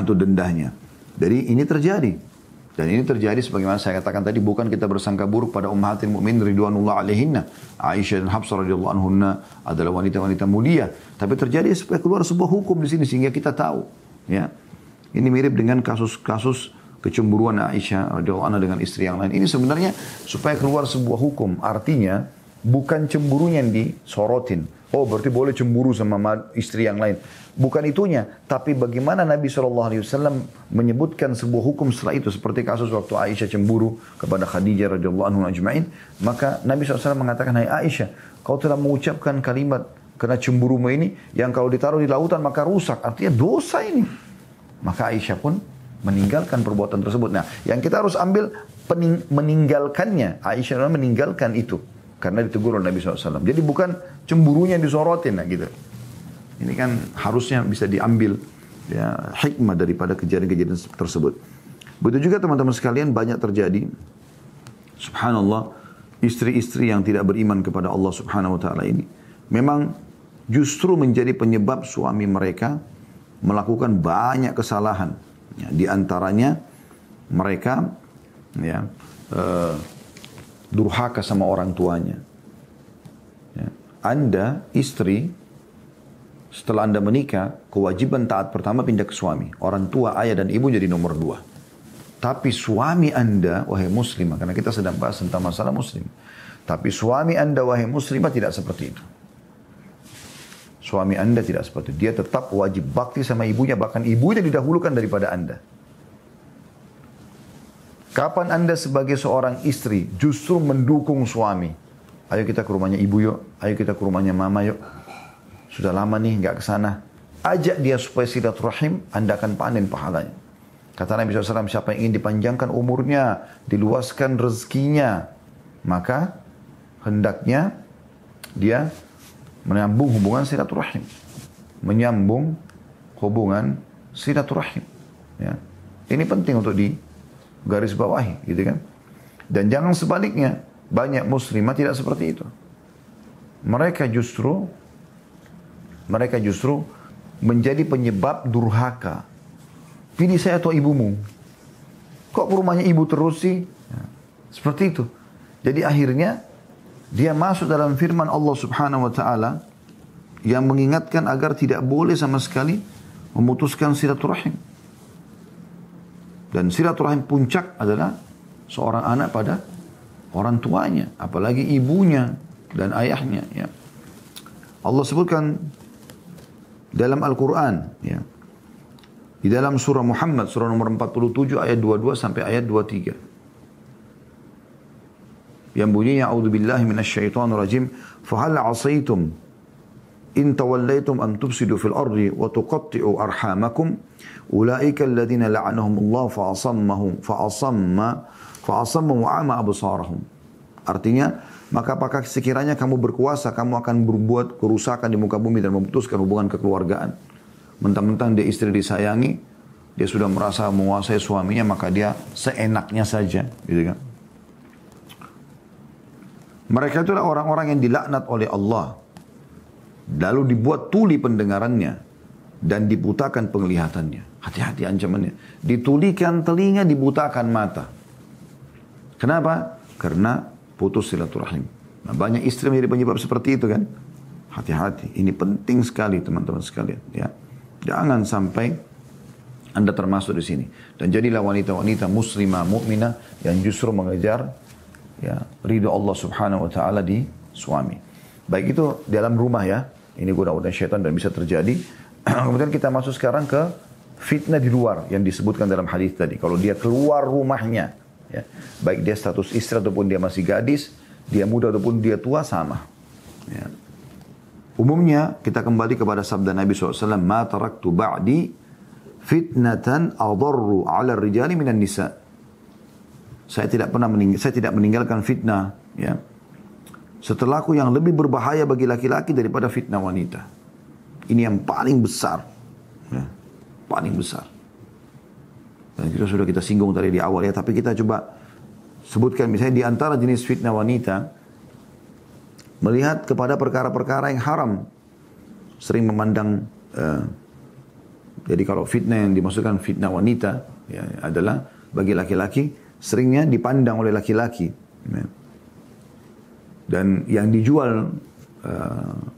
Itu dendahnya. Jadi ini terjadi. Dan ini terjadi sebagaimana saya katakan tadi, bukan kita bersangka buruk pada ummahatil mukminin ridwanullah alaihinna. Aisyah dan Hafsah radhiyallahu anhunna adalah wanita-wanita mulia, tapi terjadi supaya keluar sebuah hukum di sini sehingga kita tahu, ya. Ini mirip dengan kasus-kasus kecemburuan Aisyah radhiyallahu anha dengan istri yang lain. Ini sebenarnya supaya keluar sebuah hukum. Artinya bukan cemburunya yang disorotin. Oh, berarti boleh cemburu sama istri yang lain. Bukan itunya, tapi bagaimana Nabi SAW menyebutkan sebuah hukum setelah itu. Seperti kasus waktu Aisyah cemburu kepada Khadijah radhiyallahu anhu ajma'in. Maka Nabi SAW mengatakan, hai Aisyah, kau telah mengucapkan kalimat karena cemburumu ini, yang kalau ditaruh di lautan maka rusak. Artinya dosa ini. Maka Aisyah pun meninggalkan perbuatan tersebut. Nah, yang kita harus ambil meninggalkannya. Aisyah meninggalkan itu. Karena ditegur oleh Nabi SAW. Jadi bukan cemburunya disorotin, nah gitu. Ini kan harusnya bisa diambil, ya, hikmah daripada kejadian-kejadian tersebut. Begitu juga teman-teman sekalian, banyak terjadi, subhanallah, istri-istri yang tidak beriman kepada Allah Subhanahu wa taala ini memang justru menjadi penyebab suami mereka melakukan banyak kesalahan. Ya, di antaranya mereka, ya, durhaka sama orang tuanya. Ya. Anda istri, setelah Anda menikah, kewajiban taat pertama pindah ke suami. Orang tua, ayah dan ibu jadi nomor 2. Tapi suami Anda, wahai muslimah, karena kita sedang bahas tentang masalah muslim. Tapi suami Anda, wahai muslimah, tidak seperti itu. Suami Anda tidak seperti itu. Dia tetap wajib bakti sama ibunya, bahkan ibunya didahulukan daripada Anda. Kapan Anda sebagai seorang istri justru mendukung suami? Ayo kita ke rumahnya ibu yuk, ayo kita ke rumahnya mama yuk. Sudah lama nih nggak kesana. Ajak dia supaya silaturahim, Anda akan panen pahalanya. Kata Nabi SAW, siapa yang ingin dipanjangkan umurnya, diluaskan rezekinya, maka hendaknya dia menyambung hubungan silaturahim. Menyambung hubungan silaturahim. Ya. Ini penting untuk garis bawahi, gitu kan. Dan jangan sebaliknya, banyak muslimah tidak seperti itu. Mereka justru menjadi penyebab durhaka. Pilih saya atau ibumu. Kok ke rumahnya ibu terus sih? Ya, seperti itu. Jadi akhirnya dia masuk dalam firman Allah Subhanahu wa taala yang mengingatkan agar tidak boleh sama sekali memutuskan silaturahim. Dan silaturahim puncak adalah seorang anak pada orang tuanya, apalagi ibunya dan ayahnya, ya. Allah sebutkan dalam Al-Quran, ya, di dalam surah Muhammad, surah nomor 47 ayat 22 sampai ayat 23. Yang bunyinya, a'udzubillahi minasyaitonirrajim, fahal 'asaitum in tawallaitum an tufsidu fil ardi wa tuqatti'u arhamakum ulaika alladhina la'anahumullah fa'asammu wa'ama absarahum. Artinya, maka apakah sekiranya kamu berkuasa, kamu akan berbuat kerusakan di muka bumi dan memutuskan hubungan kekeluargaan. Mentang-mentang dia istri disayangi, dia sudah merasa menguasai suaminya, maka dia seenaknya saja, gitu kan. Mereka itulah orang-orang yang dilaknat oleh Allah. Lalu dibuat tuli pendengarannya dan dibutakan penglihatannya. Hati-hati ancamannya. Ditulikan telinga, dibutakan mata. Kenapa? Karena putus silaturahim. Nah, banyak istri menjadi penyebab seperti itu kan. Hati-hati. Ini penting sekali teman-teman sekalian. Ya. Jangan sampai Anda termasuk di sini. Dan jadilah wanita-wanita muslimah, mukminah yang justru mengejar ya ridho Allah Subhanahu wa taala di suami. Baik itu dalam rumah ya. Ini godaan syaitan dan bisa terjadi. Kemudian kita masuk sekarang ke fitnah di luar yang disebutkan dalam hadis tadi. Kalau dia keluar rumahnya, ya, baik dia status istri ataupun dia masih gadis, dia muda ataupun dia tua sama. Ya. Umumnya kita kembali kepada sabda Nabi SAW, "Ma taraktu ba'di fitnatan adarru 'ala rijali minan nisa." Saya tidak meninggalkan fitnah, ya. Setelahku yang lebih berbahaya bagi laki-laki daripada fitnah wanita. Ini yang paling besar. Ya, paling besar. Dan itu sudah kita singgung tadi di awal ya. Tapi kita coba sebutkan misalnya di antara jenis fitnah wanita. Melihat kepada perkara-perkara yang haram. Sering memandang. Jadi kalau fitnah yang dimaksudkan fitnah wanita. Ya, adalah bagi laki-laki. Seringnya dipandang oleh laki-laki. Ya. Dan yang dijual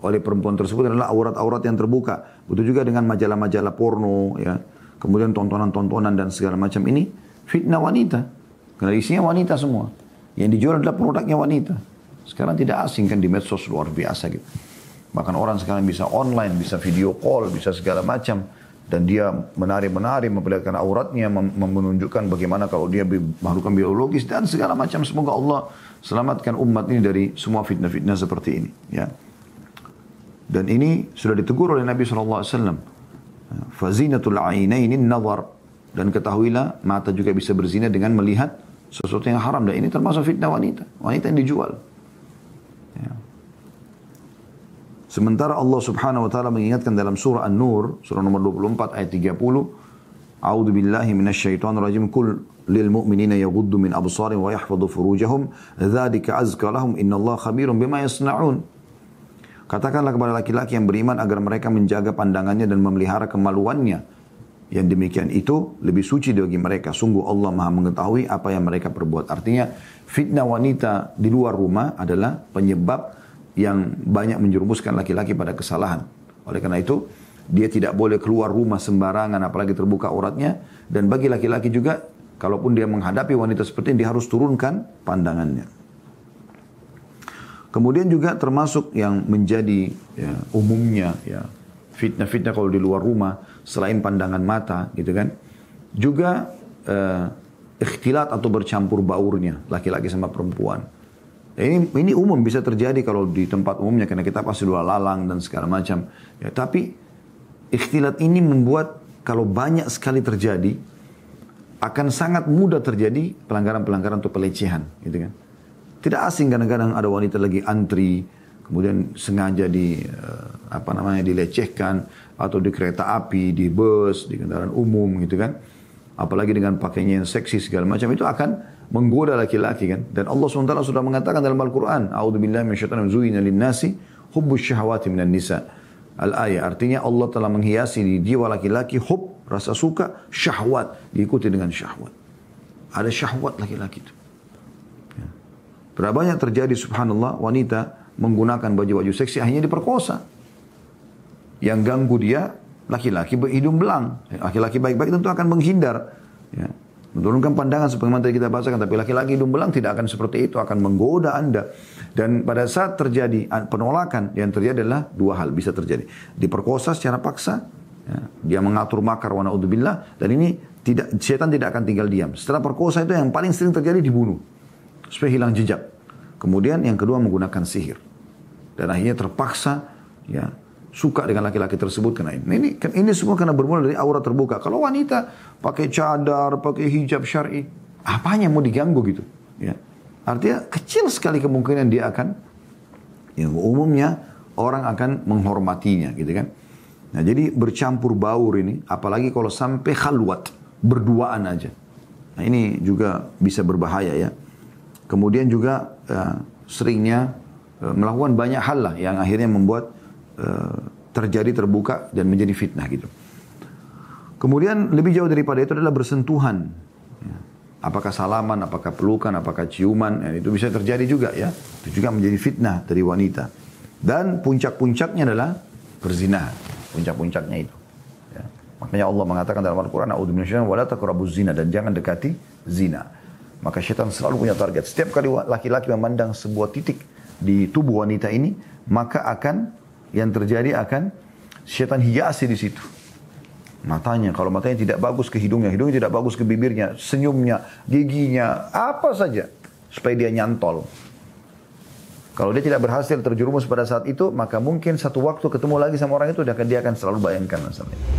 oleh perempuan tersebut adalah aurat-aurat yang terbuka. Begitu juga dengan majalah-majalah porno, ya. Kemudian tontonan-tontonan dan segala macam ini fitnah wanita. Karena isinya wanita semua. Yang dijual adalah produknya wanita. Sekarang tidak asing kan di medsos luar biasa gitu. Bahkan orang sekarang bisa online, bisa video call, bisa segala macam. Dan dia menari-menari, memperlihatkan auratnya, menunjukkan bagaimana kalau dia makhluk biologis dan segala macam. Semoga Allah selamatkan umat ini dari semua fitnah-fitnah seperti ini. Ya. Dan ini sudah ditegur oleh Nabi SAW. Fazinatul ainaini nazar. Dan ketahuilah mata juga bisa berzina dengan melihat sesuatu yang haram. Dan ini termasuk fitnah wanita. Wanita yang dijual. Ya. Sementara Allah Subhanahu wa taala mengingatkan dalam surah An-Nur, surah nomor 24 ayat 30, A'udzu billahi minasyaitonir rajim, qul lil mu'minina yaghuddu min absarihim wa yahfazu furujahum, dzalika azka lahum innallaha khabirum bima yasna'un. Katakanlah kepada laki-laki yang beriman agar mereka menjaga pandangannya dan memelihara kemaluannya. Yang demikian itu lebih suci bagi mereka. Sungguh Allah Maha mengetahui apa yang mereka perbuat. Artinya fitnah wanita di luar rumah adalah penyebab yang banyak menjerumuskan laki-laki pada kesalahan. Oleh karena itu, dia tidak boleh keluar rumah sembarangan, apalagi terbuka auratnya. Dan bagi laki-laki juga, kalaupun dia menghadapi wanita seperti ini, dia harus turunkan pandangannya. Kemudian juga termasuk yang menjadi ya, umumnya ya, fitnah-fitnah kalau di luar rumah, selain pandangan mata, gitu kan, juga ikhtilat atau bercampur baurnya, laki-laki sama perempuan. Ini umum bisa terjadi kalau di tempat umumnya karena kita pasti dua lalang dan segala macam. Ya, tapi ikhtilat ini membuat kalau banyak sekali terjadi akan sangat mudah terjadi pelanggaran-pelanggaran atau pelecehan, gitu kan. Tidak asing kadang-kadang ada wanita lagi antri, kemudian sengaja dilecehkan atau di kereta api, di bus, di kendaraan umum, gitu kan. Apalagi dengan pakainya yang seksi segala macam itu akan menggoda laki-laki kan. Dan Allah SWT sudah mengatakan dalam Al-Quran, A'udzubillahi minasyaitonir rajim, zuina lin-nasi hubbus syahawati minan nisa. Al-ayah artinya Allah telah menghiasi di jiwa laki-laki hub, rasa suka, syahwat, diikuti dengan syahwat. Ada syahwat laki-laki itu. Ya. Berapa banyak terjadi subhanallah wanita menggunakan baju-baju seksi akhirnya diperkosa. Yang ganggu dia laki-laki berhidung belang. Laki-laki baik-baik tentu akan menghindar. Ya. Menurunkan pandangan sebagaimana tadi kita bacakan. Tapi laki-laki hidung belang tidak akan seperti itu. Akan menggoda Anda. Dan pada saat terjadi penolakan, yang terjadi adalah dua hal bisa terjadi. Diperkosa secara paksa. Ya. Dia mengatur makar wa na'udzubillah. Dan ini setan tidak akan tinggal diam. Setelah perkosa itu yang paling sering terjadi dibunuh. Supaya hilang jejak. Kemudian yang kedua menggunakan sihir. Dan akhirnya terpaksa ya suka dengan laki-laki tersebut karena ini semua karena bermula dari aura terbuka. Kalau wanita pakai cadar, pakai hijab syar'i, apanya mau diganggu gitu? Ya. Artinya kecil sekali kemungkinan dia akan, yang umumnya orang akan menghormatinya gitu kan. Nah jadi bercampur baur ini, apalagi kalau sampai khalwat, berduaan aja. Nah ini juga bisa berbahaya ya. Kemudian juga seringnya melakukan banyak hal lah yang akhirnya membuat terjadi terbuka dan menjadi fitnah gitu. Kemudian lebih jauh daripada itu adalah bersentuhan. Ya. Apakah salaman, apakah pelukan, apakah ciuman, ya, itu bisa terjadi juga ya. Itu juga menjadi fitnah dari wanita. Dan puncak-puncaknya adalah perzinahan. Puncak-puncaknya itu. Ya. Makanya Allah mengatakan dalam Al-Quran, "A'udzu minasyaitonir wa la taqrabuz zina," dan jangan dekati zina. Maka syaitan selalu punya target. Setiap kali laki-laki memandang sebuah titik di tubuh wanita ini, maka yang terjadi akan syaitan hiasi di situ. Matanya, kalau matanya tidak bagus ke hidungnya tidak bagus ke bibirnya, senyumnya, giginya, apa saja, supaya dia nyantol. Kalau dia tidak berhasil terjerumus pada saat itu, maka mungkin satu waktu ketemu lagi sama orang itu, dia akan selalu bayangkan masalah itu.